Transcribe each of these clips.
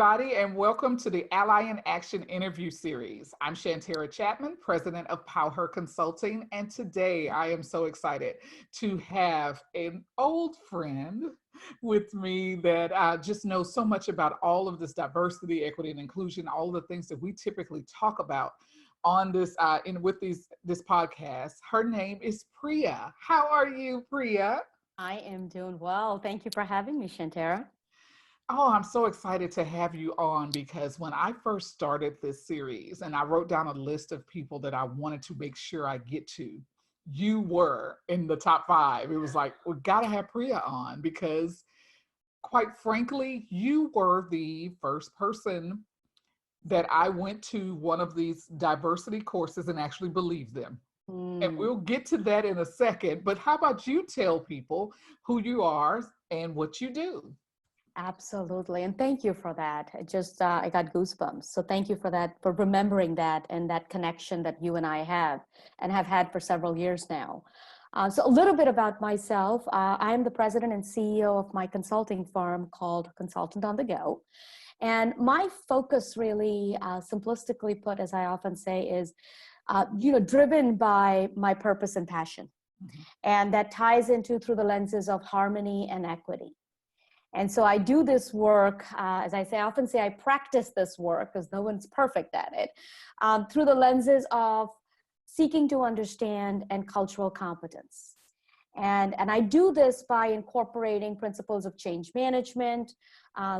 everybody, and welcome to the Ally in Action interview series. I'm Shantera Chatman, president of Her Consulting, and today I am so excited to have an old friend with me that just knows so much about all of this diversity, equity, and inclusion, all of the things that we typically talk about on this this podcast. Her name is Priya. How are you, Priya? I am doing well. Thank you for having me, Shantera. Oh, I'm so excited to have you on because when I first started this series and I wrote down a list of people that I wanted to make sure I get to, you were in the top five. It was like, we got to have Priya on because, quite frankly, you were the first person that I went to one of these diversity courses and actually believed them. And Mm, we'll get to that in a second. But how about you tell people who you are and what you do? absolutely. And thank you for that. I got goosebumps. So thank you for that, for remembering that and that connection that you and I have and have had for several years now. So a little bit about myself. I am the president and CEO of my consulting firm called Consultant on the Go. And my focus really, simplistically put, as I often say, is driven by my purpose and passion. Mhm. And that ties into through the lenses of harmony and equity. And so I do this work, as I often say, I practice this work because no one's perfect at it, through the lenses of seeking to understand and cultural competence. And I do this by incorporating principles of change management,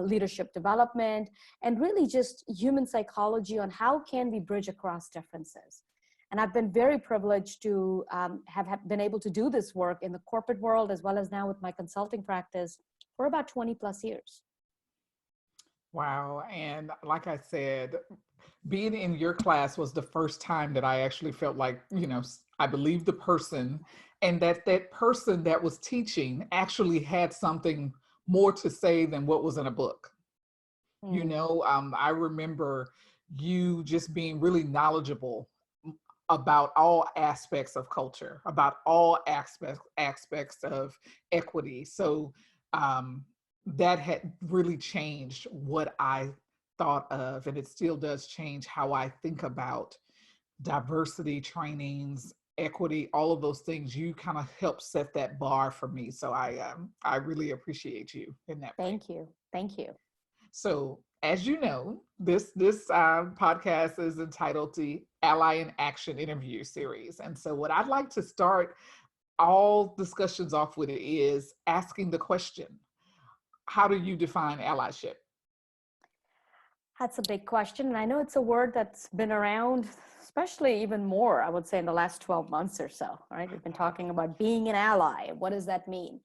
leadership development, and really just human psychology on how can we bridge across differences. And I've been very privileged to have been able to do this work in the corporate world as well as now with my consulting practice for about 20 plus years. Wow. And like I said, being in your class was the first time that I actually felt like, I believed the person and that person that was teaching actually had something more to say than what was in a book. Mm. I remember you just being really knowledgeable about all aspects of culture, about all aspects of equity. So that had really changed what I thought of, and it still does change how I think about diversity trainings, equity, all of those things. You kind of help set that bar for me. So I really appreciate you in that way. Thank you. Thank you. So, as you know, this podcast is entitled the Ally in Action interview series. And so, what I'd like to start all discussions off with is asking the question: how do you define allyship? That's a big question. And I know it's a word that's been around, especially even more, I would say, in the last 12 months or so, right? We've been talking about being an ally. What does that mean?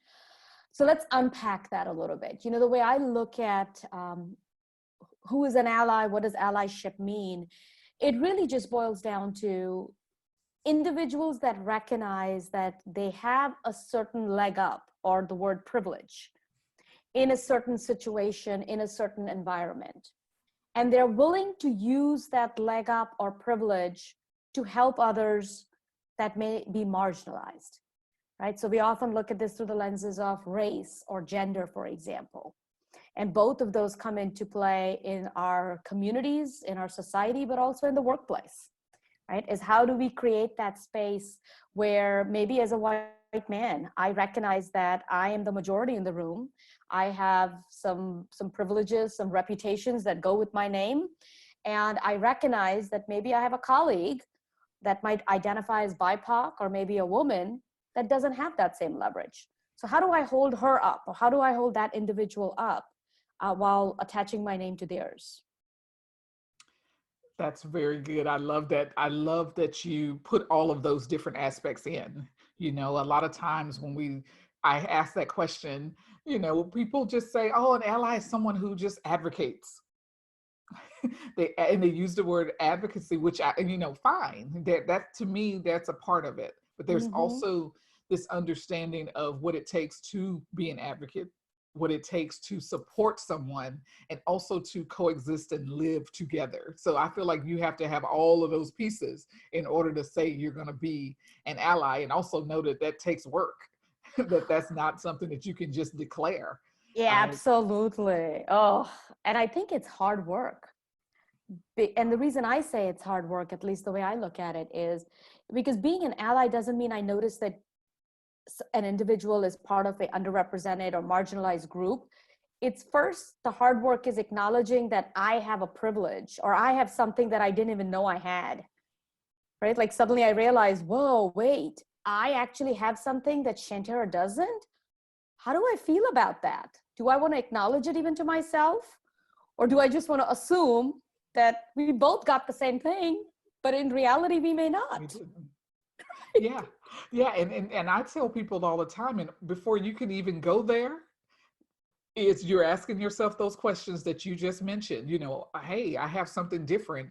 So let's unpack that a little bit. The way I look at who is an ally, what does allyship mean? It really just boils down to individuals that recognize that they have a certain leg up, or the word privilege, in a certain situation, in a certain environment. And they're willing to use that leg up or privilege to help others that may be marginalized, right? So we often look at this through the lenses of race or gender, for example. And both of those come into play in our communities, in our society, but also in the workplace, right? Is how do we create that space where maybe as a white man, I recognize that I am the majority in the room. I have some privileges, some reputations that go with my name. And I recognize that maybe I have a colleague that might identify as BIPOC or maybe a woman that doesn't have that same leverage. So how do I hold her up, or how do I hold that individual up while attaching my name to theirs? That's very good. I love that. I love that you put all of those different aspects in. A lot of times when I ask that question, people just say, "Oh, an ally is someone who just advocates." They use the word advocacy, which fine. That to me, that's a part of it. But there's Mm-hmm. also this understanding of what it takes to be an advocate, what it takes to support someone, and also to coexist and live together. So I feel like you have to have all of those pieces in order to say you're going to be an ally, and also know that that takes work. That's not something that you can just declare. Yeah, absolutely. Oh, and I think it's hard work. And the reason I say it's hard work, at least the way I look at it, is because being an ally doesn't mean I notice that an individual is part of a underrepresented or marginalized group. It's first, the hard work is acknowledging that I have a privilege or I have something that I didn't even know I had, right? Like suddenly I realize, whoa, wait, I actually have something that Shantera doesn't. How do I feel about that? Do I want to acknowledge it even to myself? Or do I just want to assume that we both got the same thing, but in reality, we may We not? didn't. Yeah. Yeah. And I tell people all the time, and before you can even go there, is you're asking yourself those questions that you just mentioned. Hey, I have something different,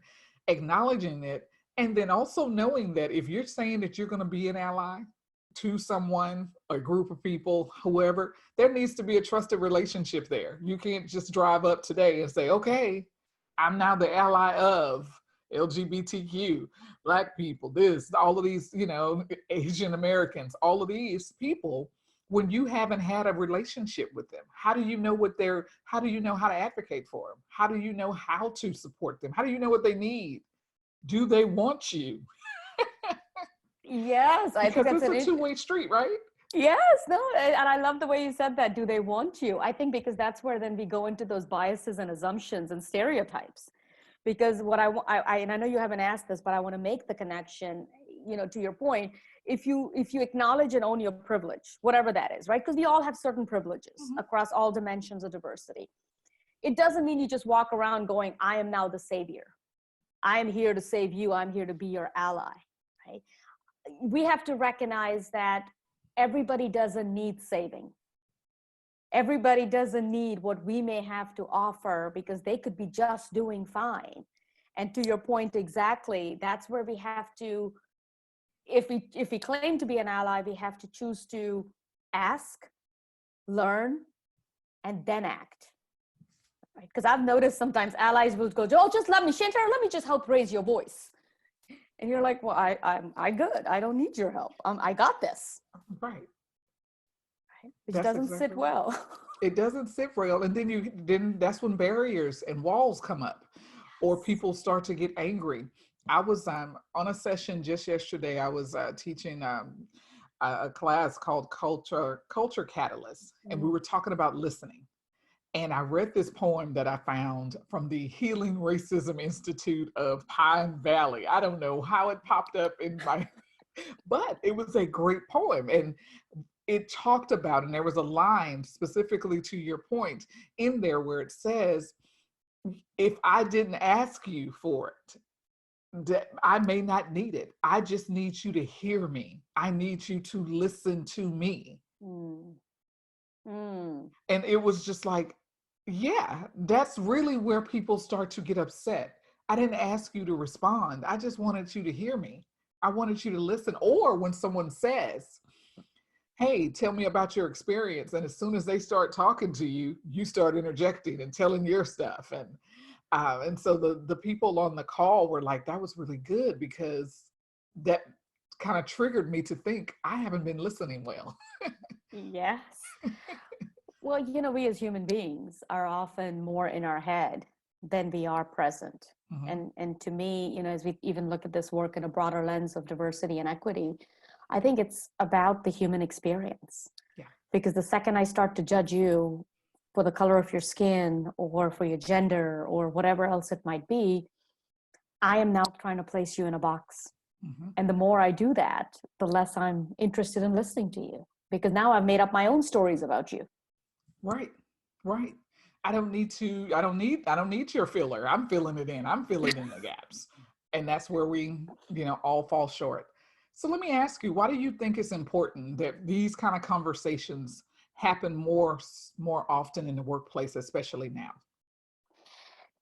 acknowledging it, and then also knowing that if you're saying that you're going to be an ally to someone, a group of people, whoever, there needs to be a trusted relationship there. You can't just drive up today and say, okay, I'm now the ally of LGBTQ, Black people, this, all of these, Asian Americans, all of these people, when you haven't had a relationship with them. How do you know how do you know how to advocate for them? How do you know how to support them? How do you know what they need? Do they want you? Yes, I think Because that's it's a two-way street, right? yes, no, and I love the way you said that. Do they want you? I think because that's where then we go into those biases and assumptions and stereotypes. Because what and I know you haven't asked this, but I want to make the connection, to your point. If you acknowledge and own your privilege, whatever that is, right? Because we all have certain privileges Mm-hmm. across all dimensions of diversity. It doesn't mean you just walk around going, I am now the savior. I am here to save you. I'm here to be your ally, right? We have to recognize that everybody doesn't need saving. Everybody doesn't need what we may have to offer because they could be just doing fine. And to your point, exactly, that's where we have to, if we claim to be an ally, we have to choose to ask, learn, and then act. Right? Because I've noticed sometimes allies will go, oh, just let me, Shantera, let me just help raise your voice. And you're like, well, I'm good. I don't need your help. I got this. Right. Right? Which That's doesn't sit exactly right. well. It doesn't sit real. And then that's when barriers and walls come up or people start to get angry. I was on a session just yesterday. I was teaching a class called Culture Catalyst, and we Mm. were talking about listening. And I read this poem that I found from the Healing Racism Institute of Pine Valley. I don't know how it popped up in my, but it was a great poem. And it talked about, and there was a line specifically to your point in there where it says, if I didn't ask you for it, that I may not need it. I just need you to hear me. I need you to listen to me. Mm. Mm. And it was just like, yeah, that's really where people start to get upset. I didn't ask you to respond. I just wanted you to hear me. I wanted you to listen. Or when someone says, hey, tell me about your experience. And as soon as they start talking to you, you start interjecting and telling your stuff. And so the people on the call were like, that was really good because that kind of triggered me to think I haven't been listening well. Yes. Well, we as human beings are often more in our head than we are present. Mhm. And to me, as we even look at this work in a broader lens of diversity and equity, I think it's about the human experience. Yeah. Because the second I start to judge you for the color of your skin or for your gender or whatever else it might be, I am now trying to place you in a box. Mhm. And the more I do that, the less I'm interested in listening to you because now I've made up my own stories about you. Right. Right. I don't need your filler. I'm filling it in. I'm filling in the gaps. And that's where we, all fall short. So let me ask you, why do you think it's important that these kind of conversations happen more often in the workplace, especially now?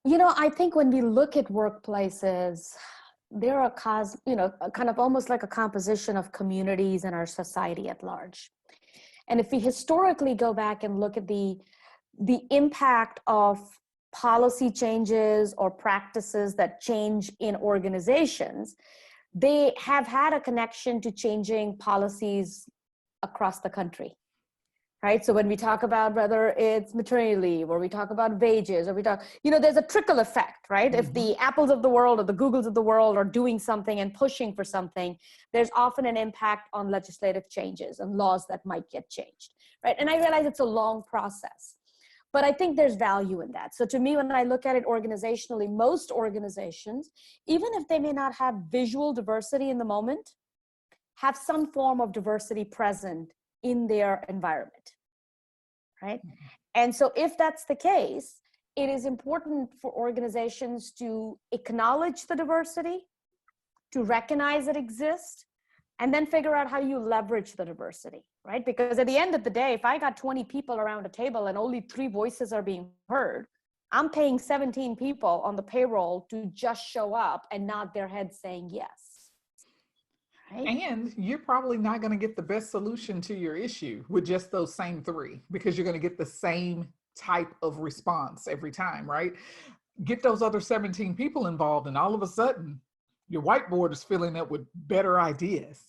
I think when we look at workplaces, there are kind of almost like a composition of communities in our society at large. And if we historically go back and look at the impact of policy changes or practices that change in organizations, they have had a connection to changing policies across the country, right? So when we talk about whether it's maternity leave or we talk about wages or we talk, there's a trickle effect, right? If the Apples of the world or the Googles of the world are doing something and pushing for something, there's often an impact on legislative changes and laws that might get changed, right? And I realize it's a long process, but I think there's value in that. So to me, when I look at it organizationally, most organizations, even if they may not have visual diversity in the moment, have some form of diversity present in their environment, right? And so if that's the case, it is important for organizations to acknowledge the diversity, to recognize it exists, and then figure out how you leverage the diversity, right? Because at the end of the day, if I got 20 people around a table and only 3 voices are being heard, I'm paying 17 people on the payroll to just show up and nod their heads saying yes. Right? And you're probably not going to get the best solution to your issue with just those same 3, because you're going to get the same type of response every time, right? Get those other 17 people involved, and all of a sudden, your whiteboard is filling up with better ideas.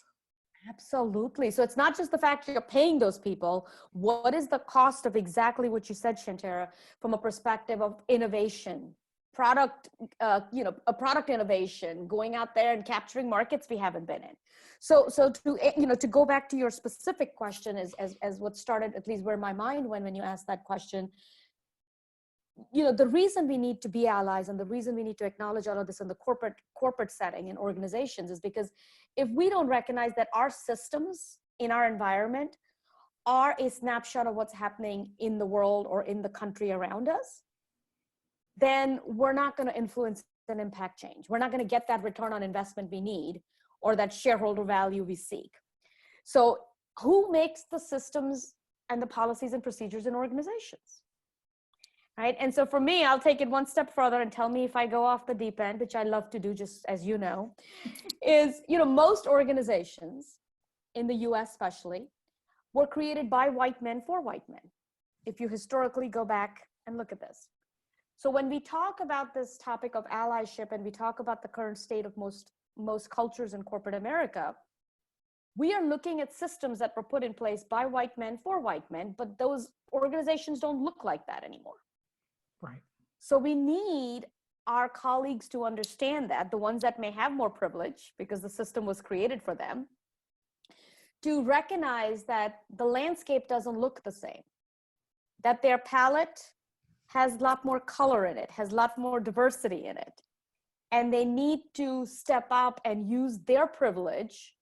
Absolutely. So it's not just the fact you're paying those people. What is the cost of exactly what you said, Shantera, from a perspective of innovation, product, a product innovation, going out there and capturing markets we haven't been in. So to go back to your specific question, as what started, at least where my mind went when you asked that question, the reason we need to be allies and the reason we need to acknowledge all of this in the corporate setting and organizations is because if we don't recognize that our systems in our environment are a snapshot of what's happening in the world or in the country around us, then we're not going to influence and impact change. We're not going to get that return on investment we need or that shareholder value we seek. So who makes the systems and the policies and procedures in organizations? Right. And so for me, I'll take it one step further and tell me if I go off the deep end, which I love to do, just as you know, is, most organizations in the US especially were created by white men for white men. If you historically go back and look at this. So when we talk about this topic of allyship and we talk about the current state of most cultures in corporate America, we are looking at systems that were put in place by white men for white men, but those organizations don't look like that anymore. Right. So we need our colleagues to understand that, the ones that may have more privilege because the system was created for them, to recognize that the landscape doesn't look the same, that their palette has a lot more color in it, has a lot more diversity in it. And they need to step up and use their privilege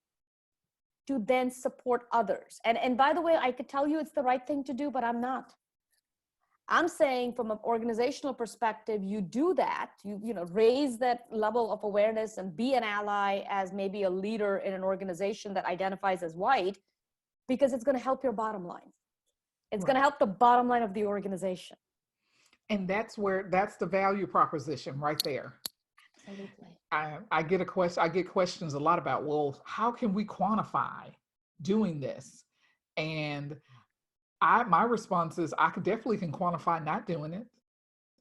to then support others. And by the way, I could tell you it's the right thing to do, but I'm not. I'm saying from an organizational perspective, you do that, you raise that level of awareness and be an ally as maybe a leader in an organization that identifies as white, because it's going to help your bottom line. It's going to help the bottom line of the organization. And that's the value proposition right there. Absolutely. I get questions a lot about, well, how can we quantify doing this? And my response is I definitely can quantify not doing it,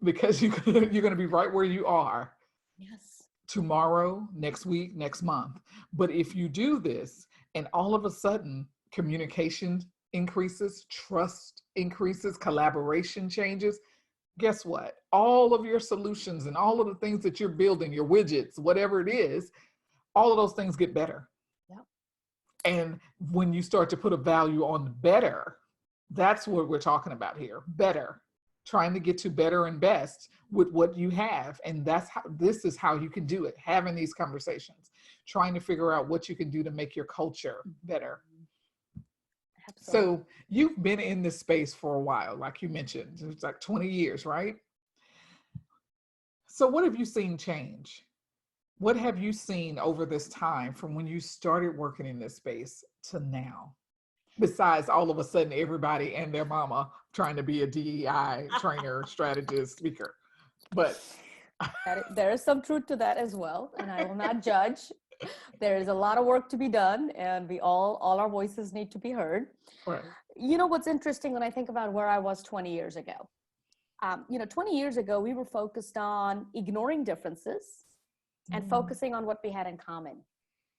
because you're going to be right where you are. Yes. Tomorrow, next week, next month. But if you do this and all of a sudden communication increases, trust increases, collaboration changes, guess what? All of your solutions and all of the things that you're building, your widgets, whatever it is, all of those things get better. Yep. And when you start to put a value on better, that's what we're talking about here. Better, trying to get to better and best with what you have. And this is how you can do it. Having these conversations, trying to figure out what you can do to make your culture better. Absolutely. So you've been in this space for a while, like you mentioned, it's like 20 years, right? So what have you seen change? What have you seen over this time from when you started working in this space to now? Besides all of a sudden everybody and their mama trying to be a DEI trainer, strategist, speaker. But there is some truth to that as well, and I will not judge. There is a lot of work to be done, and all our voices need to be heard. Right. What's interesting when I think about where I was 20 years ago? 20 years ago, we were focused on ignoring differences and focusing on what we had in common.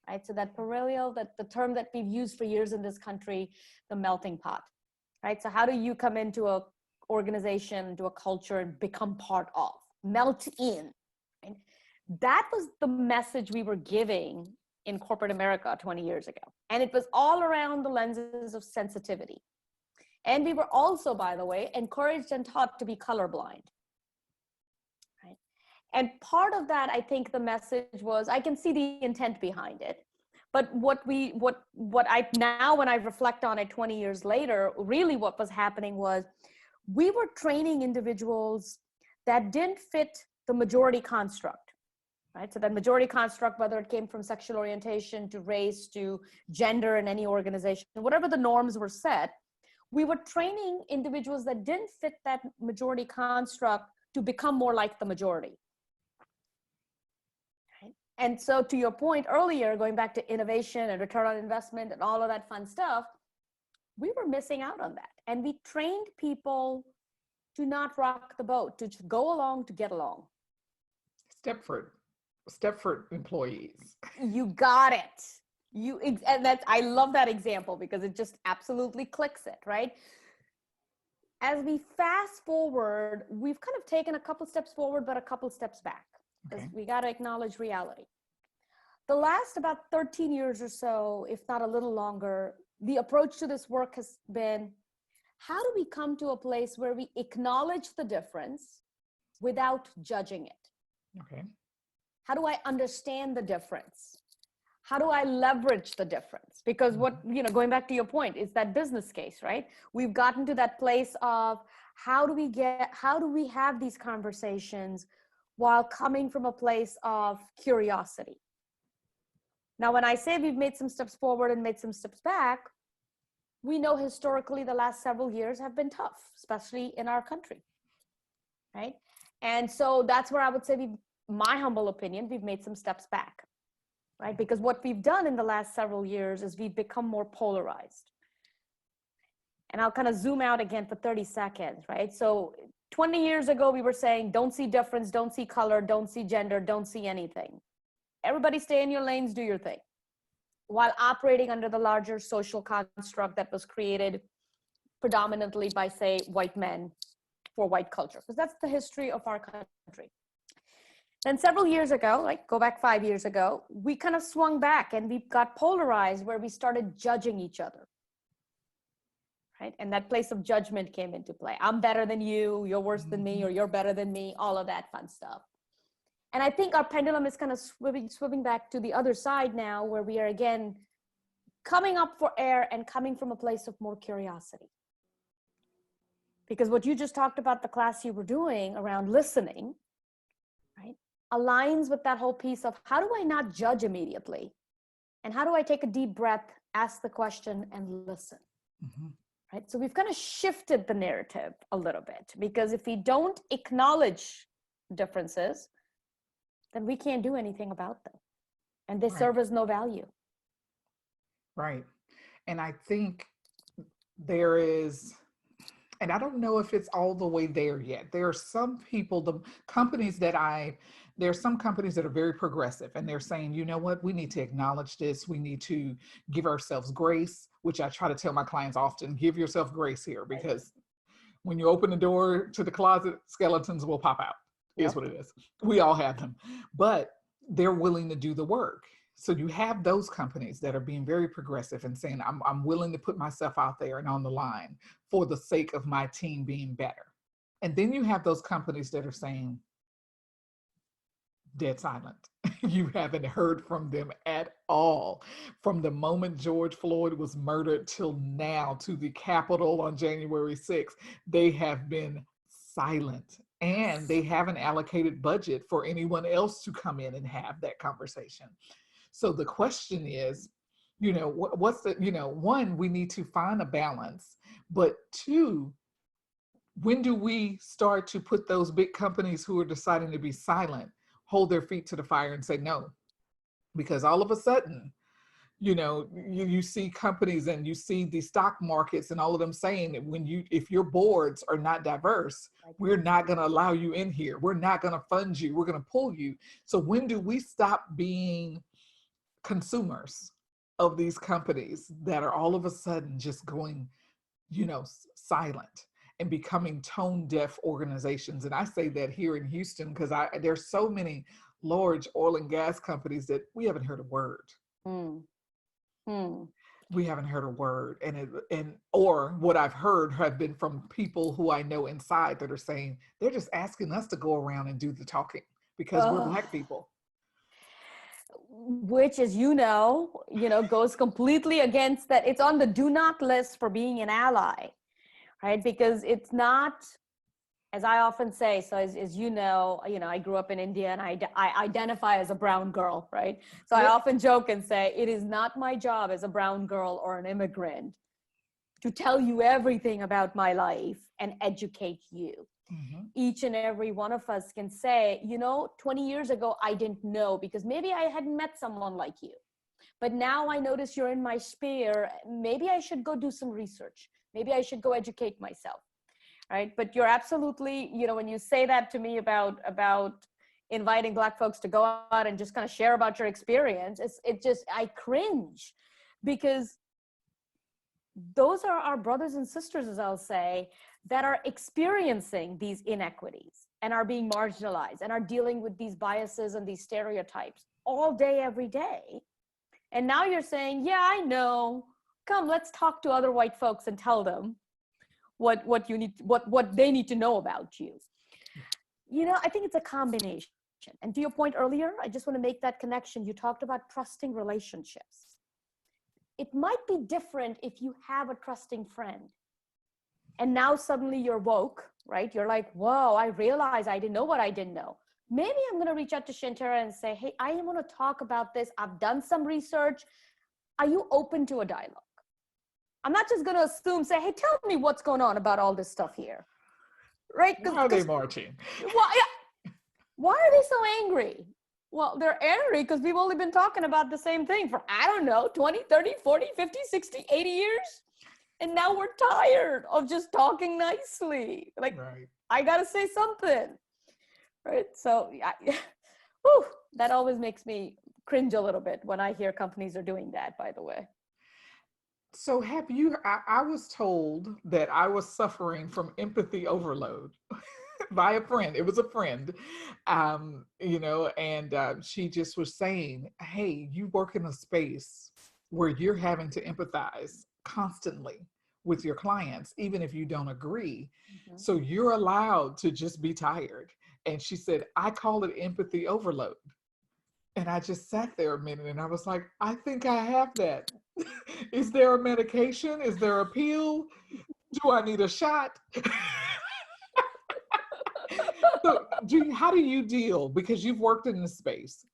Right? So that perennial, that the term that we've used for years in this country, the melting pot. right? So how do you come into a organization, to a culture, and become part of, melt in, right? That was the message we were giving in corporate America 20 years ago. And it was all around the lenses of sensitivity. And we were also, by the way, encouraged and taught to be colorblind. Right? And part of that, I think the message was, I can see the intent behind it. But what I now, when I reflect on it 20 years later, really what was happening was we were training individuals that didn't fit the majority construct, right? So that majority construct, whether it came from sexual orientation to race to gender in any organization, whatever the norms were set, we were training individuals that didn't fit that majority construct to become more like the majority. Right? And so to your point earlier, going back to innovation and return on investment and all of that fun stuff, we were missing out on that. And we trained people to not rock the boat, to just go along to get along. Stepford employees. You got it. And that's, I love that example because it just absolutely clicks it, right? As we fast forward, we've kind of taken a couple steps forward, but a couple steps back, because we got to acknowledge reality. The last about 13 years or so, if not a little longer, the approach to this work has been, how do we come to a place where we acknowledge the difference without judging it? Okay. How do I understand the difference? How do I leverage the difference? Because what, going back to your point, is that business case, right? We've gotten to that place of how do we have these conversations while coming from a place of curiosity? Now, when I say we've made some steps forward and made some steps back, we know historically the last several years have been tough, especially in our country, right? And so that's where I would say, my humble opinion, we've made some steps back. Right? Because what we've done in the last several years is we've become more polarized. And I'll kind of zoom out again for 30 seconds, right? So 20 years ago, we were saying, don't see difference, don't see color, don't see gender, don't see anything. Everybody stay in your lanes, do your thing. While operating under the larger social construct that was created predominantly by, say, white men for white culture, because that's the history of our country. Then several years ago, like go back 5 years ago, we kind of swung back and we got polarized where we started judging each other. Right? And that place of judgment came into play. I'm better than you, you're worse than me, or you're better than me, all of that fun stuff. And I think our pendulum is kind of swimming back to the other side now, where we are again coming up for air and coming from a place of more curiosity. Because what you just talked about, the class you were doing around listening, right, aligns with that whole piece of how do I not judge immediately? And how do I take a deep breath, ask the question, and listen? Mm-hmm. Right? So we've kind of shifted the narrative a little bit, because if we don't acknowledge differences, then we can't do anything about them. And they serve us no value. Right. And I think there is, and I don't know if it's all the way there yet. There are some people, there are some companies that are very progressive, and they're saying, you know what, we need to acknowledge this. We need to give ourselves grace, which I try to tell my clients often, give yourself grace here, because when you open the door to the closet, skeletons will pop out, is what it is. We all have them, but they're willing to do the work. So you have those companies that are being very progressive and saying, I'm willing to put myself out there and on the line for the sake of my team being better. And then you have those companies that are saying, dead silent. You haven't heard from them at all. From the moment George Floyd was murdered till now, to the Capitol on January 6th, they have been silent. And they haven't allocated budget for anyone else to come in and have that conversation. So the question is, what's the, one, we need to find a balance, but two, when do we start to put those big companies who are deciding to be silent, hold their feet to the fire and say no? Because all of a sudden, you see companies and you see the stock markets and all of them saying that if your boards are not diverse, we're not going to allow you in here. We're not going to fund you. We're going to pull you. So when do we stop being consumers of these companies that are all of a sudden just going silent and becoming tone deaf organizations. And I say that here in Houston because there's so many large oil and gas companies that we haven't heard a word. Mm. Mm. We haven't heard a word. Or what I've heard have been from people who I know inside that are saying they're just asking us to go around and do the talking because we're Oh, Black people. which, as goes completely against that. It's on the do not list for being an ally, right? Because it's not, as I often say, so as I grew up in India and I identify as a brown girl, right? So I Yep. often joke and say, it is not my job as a brown girl or an immigrant to tell you everything about my life and educate you. Mm-hmm. Each and every one of us can say, 20 years ago, I didn't know because maybe I hadn't met someone like you. But now I notice you're in my sphere. Maybe I should go do some research. Maybe I should go educate myself. Right. But you're absolutely, when you say that to me about inviting Black folks to go out and just kind of share about your experience, I cringe because those are our brothers and sisters, as I'll say, that are experiencing these inequities and are being marginalized and are dealing with these biases and these stereotypes all day, every day. And now you're saying, yeah, I know. Come, let's talk to other white folks and tell them what they need to know about you. I think it's a combination. And to your point earlier, I just want to make that connection. You talked about trusting relationships. It might be different if you have a trusting friend and now suddenly you're woke, right? You're like, whoa, I realized I didn't know what I didn't know. Maybe I'm going to reach out to Shantera and say, hey, I want to talk about this. I've done some research. Are you open to a dialogue? I'm not just going to assume, say, hey, tell me what's going on about all this stuff here, right? Why are they marching? Why are they so angry? Well, they're angry because we've only been talking about the same thing for, I don't know, 20, 30, 40, 50, 60, 80 years. And now we're tired of just talking nicely. Like, right. I got to say something, right? So that always makes me cringe a little bit when I hear companies are doing that, by the way. So I was told that I was suffering from empathy overload by a friend. It was a friend, and she just was saying, hey, you work in a space where you're having to empathize constantly with your clients, even if you don't agree. Mm-hmm. So you're allowed to just be tired. And she said, I call it empathy overload. And I just sat there a minute and I was like, I think I have that. Is there a medication? Is there a pill? Do I need a shot? So how do you deal, because you've worked in this space,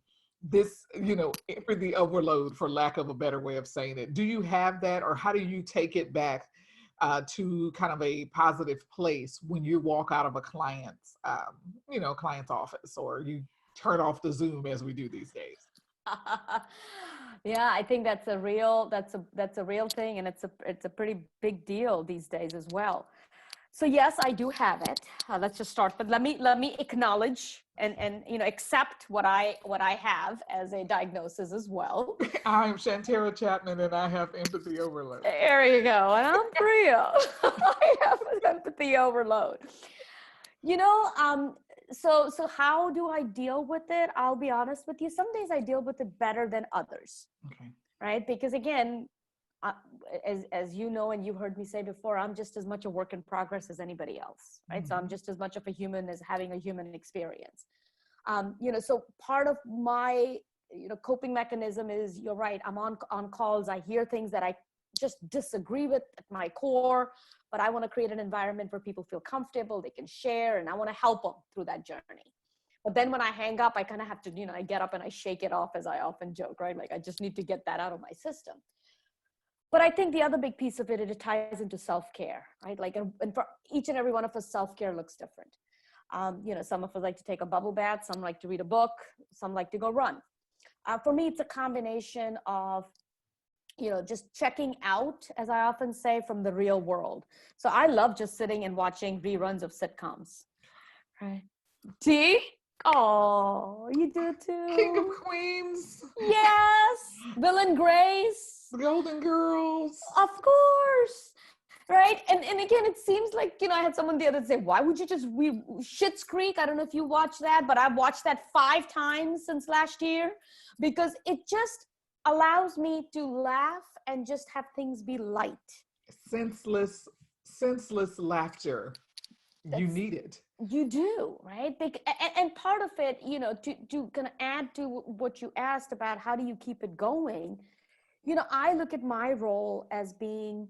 this, empathy overload, for lack of a better way of saying it. Do you have that, or how do you take it back to kind of a positive place when you walk out of a client's office, or you turn off the Zoom as we do these days? Yeah, I think that's a real thing, and it's a pretty big deal these days as well. So yes, I do have it. Let's just start, but let me acknowledge and accept what I have as a diagnosis as well. I'm Shantera Chatman, and I have empathy overload. There you go. And I'm Priya. I have empathy overload. So how do I deal with it? I'll be honest with you. Some days I deal with it better than others. Okay. Right? Because again, as you know, and you've heard me say before, I'm just as much a work in progress as anybody else, right? Mm-hmm. So I'm just as much of a human as having a human experience. So part of my, coping mechanism is, you're right, I'm on calls, I hear things that I just disagree with at my core, but I want to create an environment where people feel comfortable, they can share, and I want to help them through that journey. But then when I hang up, I kind of have to, I get up and I shake it off, as I often joke, right? Like, I just need to get that out of my system. But I think the other big piece of it, it ties into self-care, right? Like, and for each and every one of us, self-care looks different. Some of us like to take a bubble bath, some like to read a book, some like to go run. For me, it's a combination of, just checking out, as I often say, from the real world. So I love just sitting and watching reruns of sitcoms. Right. T? Oh, you do too. King of Queens. Yes. Will and Grace. The Golden Girls. Of course. Right. And again, it seems like, I had someone the other day say, why would you just, Schitt's Creek, I don't know if you watch that, but I've watched that 5 times since last year, because it just allows me to laugh and just have things be light. Senseless, senseless laughter. You That's, need it. you do, right? And part of it, to kind of add to what you asked about how do you keep it going, I look at my role as being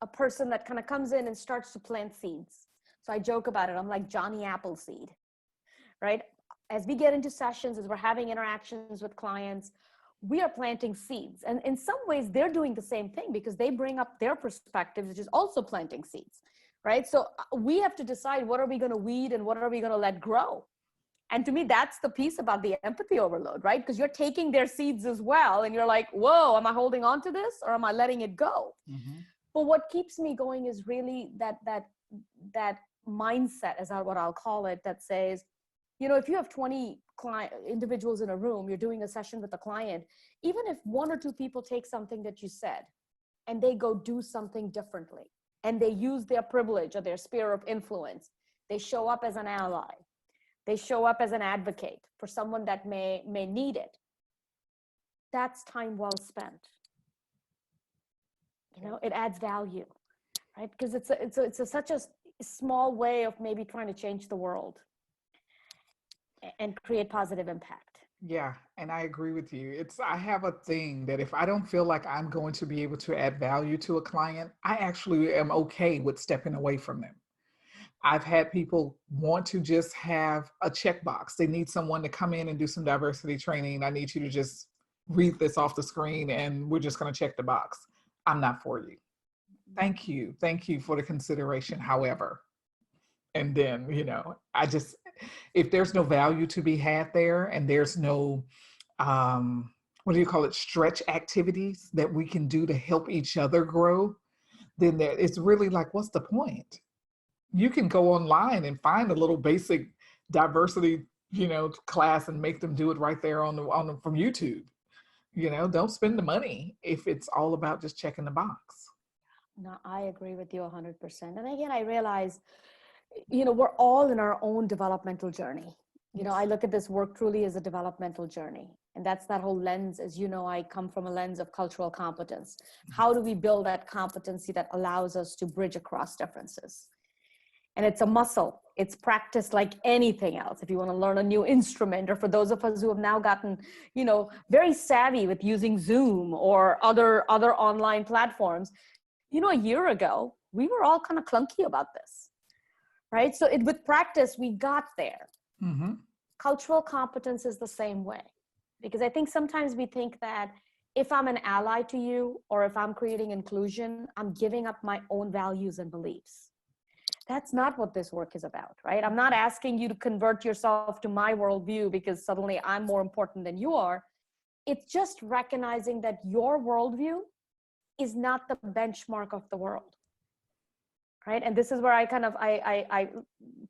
a person that kind of comes in and starts to plant seeds. So I joke about it. I'm like Johnny Appleseed, right? As we get into sessions, as we're having interactions with clients, we are planting seeds. And in some ways, they're doing the same thing because they bring up their perspectives, which is also planting seeds, right? So we have to decide, what are we going to weed and what are we going to let grow? And to me, that's the piece about the empathy overload, right? Because you're taking their seeds as well. And you're like, whoa, am I holding on to this or am I letting it go? Mm-hmm. But what keeps me going is really that mindset, as what I'll call it, that says, if you have 20 individuals in a room, you're doing a session with a client, even if 1 or 2 people take something that you said and they go do something differently, and they use their privilege or their sphere of influence, they show up as an ally, they show up as an advocate for someone that may need it. That's time well spent. It adds value, right? Because it's such a small way of maybe trying to change the world and create positive impact. Yeah, and I agree with you. I have a thing that if I don't feel like I'm going to be able to add value to a client, I actually am okay with stepping away from them. I've had people want to just have a checkbox. They need someone to come in and do some diversity training. I need you to just read this off the screen and we're just going to check the box. I'm not for you. Thank you. Thank you for the consideration. However, and then, if there's no value to be had there and there's no, what do you call it, stretch activities that we can do to help each other grow, then it's really like, what's the point? You can go online and find a little basic diversity, class and make them do it right there from YouTube. Don't spend the money if it's all about just checking the box. No, I agree with you 100%. And again, I realize, we're all in our own developmental journey. Yes. I look at this work truly as a developmental journey. And that's that whole lens, as I come from a lens of cultural competence. How do we build that competency that allows us to bridge across differences? And it's a muscle. It's practice like anything else. If you want to learn a new instrument, or for those of us who have now gotten, very savvy with using Zoom or other online platforms, a year ago, we were all kind of clunky about this, right? So with practice, we got there. Mm-hmm. Cultural competence is the same way, because I think sometimes we think that if I'm an ally to you or if I'm creating inclusion, I'm giving up my own values and beliefs. That's not what this work is about, right? I'm not asking you to convert yourself to my worldview because suddenly I'm more important than you are. It's just recognizing that your worldview is not the benchmark of the world, right? And this is where I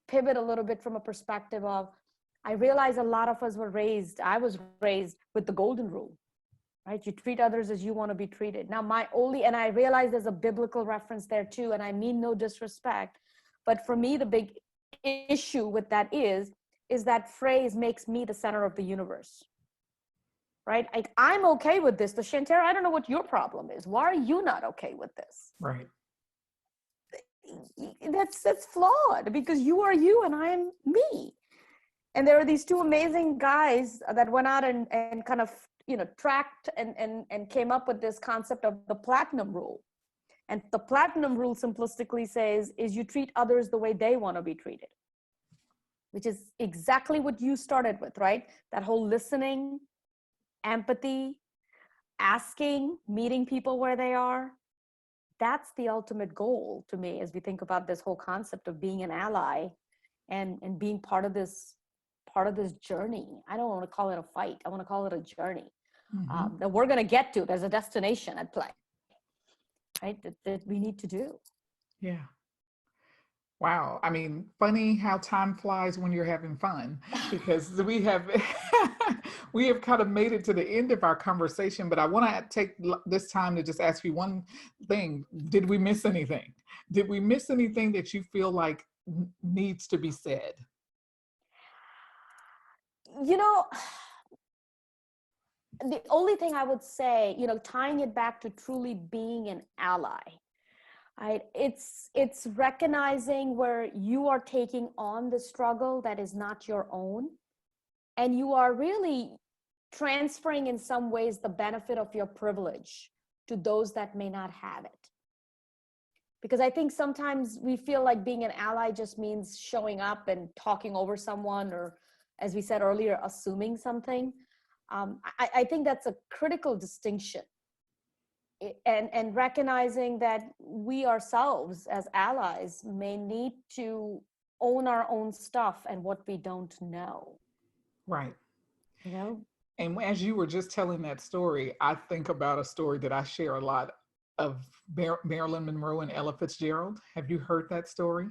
pivot a little bit from a perspective of, I realize a lot of us I was raised with the golden rule, right? You treat others as you want to be treated. Now and I realize there's a biblical reference there too, and I mean no disrespect, but for me, the big issue with that is that phrase makes me the center of the universe. Right? I'm okay with this. The Shantera, I don't know what your problem is. Why are you not okay with this? Right. That's flawed, because you are you and I am me. And there are these 2 amazing guys that went out and kind of, tracked and came up with this concept of the platinum rule. And the platinum rule simplistically says is you treat others the way they want to be treated, which is exactly what you started with, right? That whole listening, empathy, asking, meeting people where they are. That's the ultimate goal to me as we think about this whole concept of being an ally and being part of this journey. I don't want to call it a fight. I want to call it a journey. Mm-hmm. That we're going to get to. There's a destination at play, right? That we need to do. Yeah. Wow. I mean, funny how time flies when you're having fun, because we have we have kind of made it to the end of our conversation, but I want to take this time to just ask you one thing. Did we miss anything? Did we miss anything that you feel like needs to be said? You know, the only thing I would say, tying it back to truly being an ally, right? It's recognizing where you are taking on the struggle that is not your own, and you are really transferring in some ways the benefit of your privilege to those that may not have it. Because I think sometimes we feel like being an ally just means showing up and talking over someone, or, as we said earlier, assuming something. I think that's a critical distinction. And recognizing that we ourselves as allies may need to own our own stuff and what we don't know, Right. you know. And as you were just telling that story, I think about a story that I share a lot of Marilyn Monroe and Ella Fitzgerald. Have you heard that story?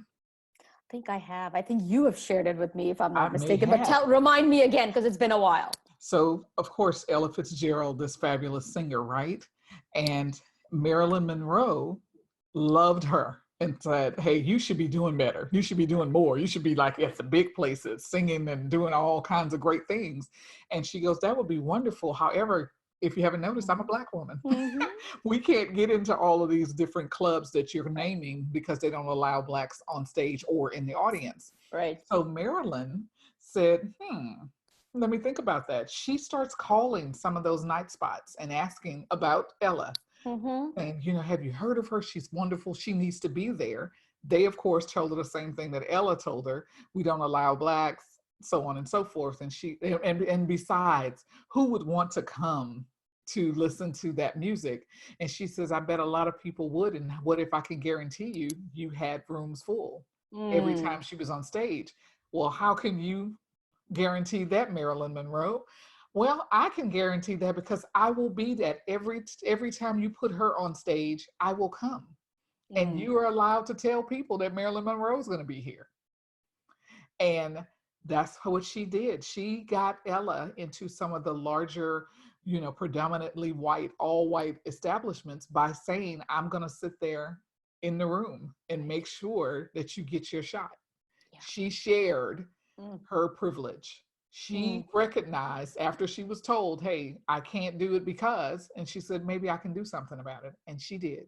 I think I have. I think you have shared it with me, if I'm I not may mistaken, but have. remind me again, because it's been a while. So, of course, Ella Fitzgerald, this fabulous singer, right? And Marilyn Monroe loved her and said, "Hey, you should be doing better. You should be doing more. You should be like at the big places, singing and doing all kinds of great things." And she goes, "That would be wonderful. However, if you haven't noticed, I'm a Black woman. Mm-hmm. We can't get into all of these different clubs that you're Right. naming because they don't allow Blacks on stage or in the audience." Right. So Marilyn said, let me think about that. She starts calling some of those night spots and asking about Ella. Mm-hmm. And, have you heard of her? She's wonderful. She needs to be there. They, of course, told her the same thing that Ella told her. We don't allow Blacks, so on and so forth. And besides, who would want to come to listen to that music? And she says, I bet a lot of people would. And what if I can guarantee you had rooms full every Mm. time she was on stage? Well, how can you guarantee that, Marilyn Monroe? Well, I can guarantee that because I will be that every time you put her on stage, I will come. And Mm. you are allowed to tell people that Marilyn Monroe is going to be here. And that's what she did. She got Ella into some of the larger, predominantly white, all white establishments by saying, I'm going to sit there in the room and make sure that you get your shot. Yeah. She shared Mm. her privilege. Mm. She recognized after she was told, hey, I can't do it because, and she said, maybe I can do something about it. And she did.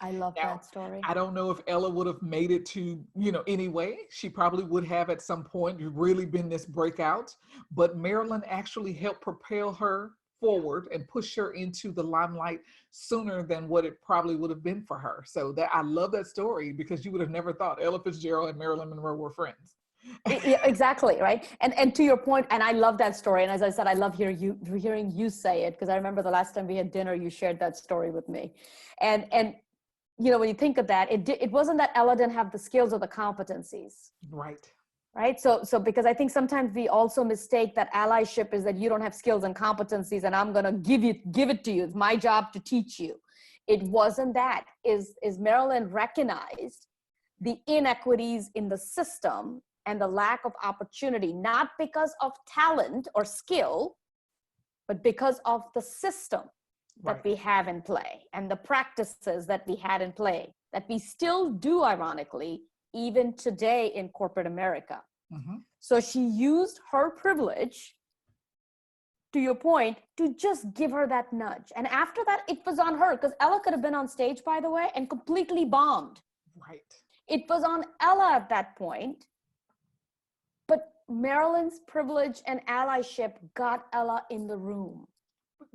I love Now, that story. I don't know if Ella would have made it to, anyway. She probably would have at some point really been this breakout, but Marilyn actually helped propel her forward and push her into the limelight sooner than what it probably would have been for her. So that I love that story because you would have never thought Ella Fitzgerald and Marilyn Monroe were friends. Yeah, exactly, right. And to your point, and I love that story. And as I said, I love hearing you say it, because I remember the last time we had dinner, you shared that story with me. And when you think of that, it wasn't that Ella didn't have the skills or the competencies, Right. right? So because I think sometimes we also mistake that allyship is that you don't have skills and competencies, and I'm gonna give it to you. It's my job to teach you. It wasn't that. Is Marilyn recognized the inequities in the system and the lack of opportunity, not because of talent or skill, but because of the system that Right. we have in play and the practices that we had in play, that we still do, ironically, even today in corporate America. Mm-hmm. So she used her privilege, to your point, to just give her that nudge. And after that, it was on her, because Ella could have been on stage, by the way, and completely bombed. Right. It was on Ella at that point. But Marilyn's privilege and allyship got Ella in the room.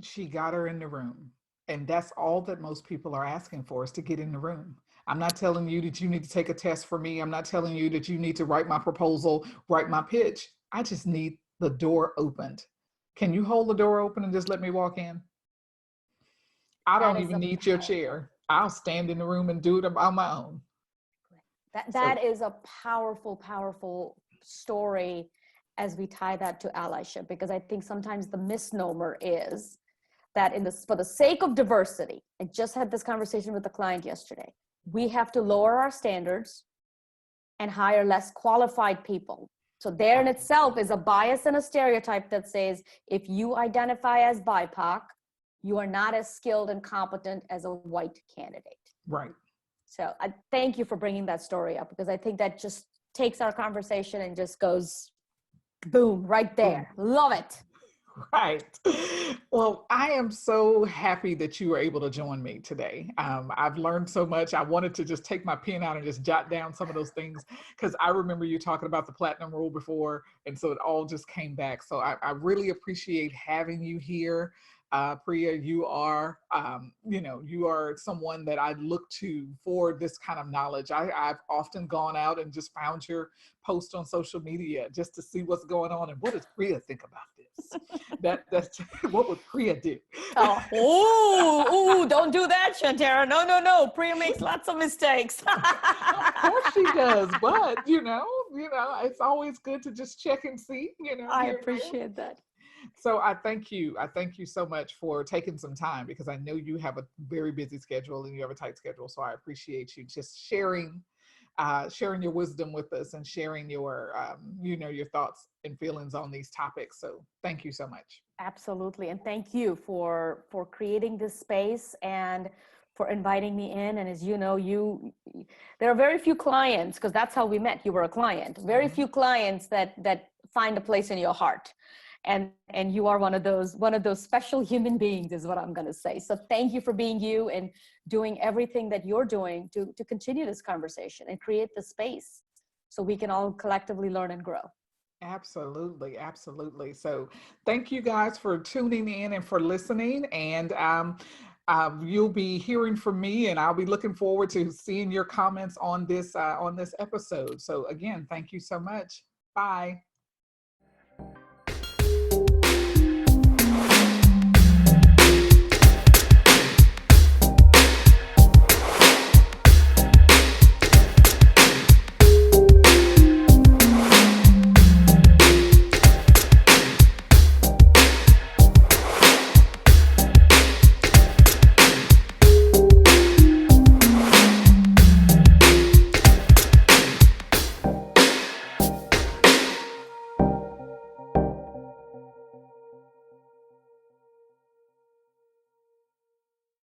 She got her in the room. And that's all that most people are asking for, is to get in the room. I'm not telling you that you need to take a test for me. I'm not telling you that you need to write my proposal, write my pitch. I just need the door opened. Can you hold the door open and just let me walk in? I That don't is even a need your powerful. chair. I'll stand in the room and do it on my own. That So, is a powerful, powerful story as we tie that to allyship, because I think sometimes the misnomer is that for the sake of diversity, I just had this conversation with a client yesterday. we have to lower our standards and hire less qualified people. So there in itself is a bias and a stereotype that says if you identify as BIPOC, you are not as skilled and competent as a white candidate. Right. So I thank you for bringing that story up, because I think that just takes our conversation and just goes boom, right there. Boom. Love it. Right. Well, I am so happy that you were able to join me today. I've learned so much. I wanted to just take my pen out and just jot down some of those things, because I remember you talking about the platinum rule before. And so it all just came back. So I really appreciate having you here. Priya, you are, you are someone that I look to for this kind of knowledge. I've often gone out and just found your post on social media just to see what's going on and what does Priya think about this. That's what would Priya do? Oh, don't do that, Shantera. No. Priya makes lots of mistakes. Of course she does, but it's always good to just check and see, I here and there. appreciate that. So I thank you. I thank you so much for taking some time, because I know you have a very busy schedule and you have a tight schedule. So I appreciate you just sharing your wisdom with us and sharing your, your thoughts and feelings on these topics. So thank you so much. Absolutely. And thank you for creating this space and for inviting me in. And as you know, there are very few clients, because that's how we met. You were a client. Very few clients that find a place in your heart. And you are one of those special human beings, is what I'm going to say. So thank you for being you and doing everything that you're doing to continue this conversation and create the space so we can all collectively learn and grow. Absolutely. Absolutely. So thank you guys for tuning in and for listening. And you'll be hearing from me, and I'll be looking forward to seeing your comments on this episode. So again, thank you so much. Bye.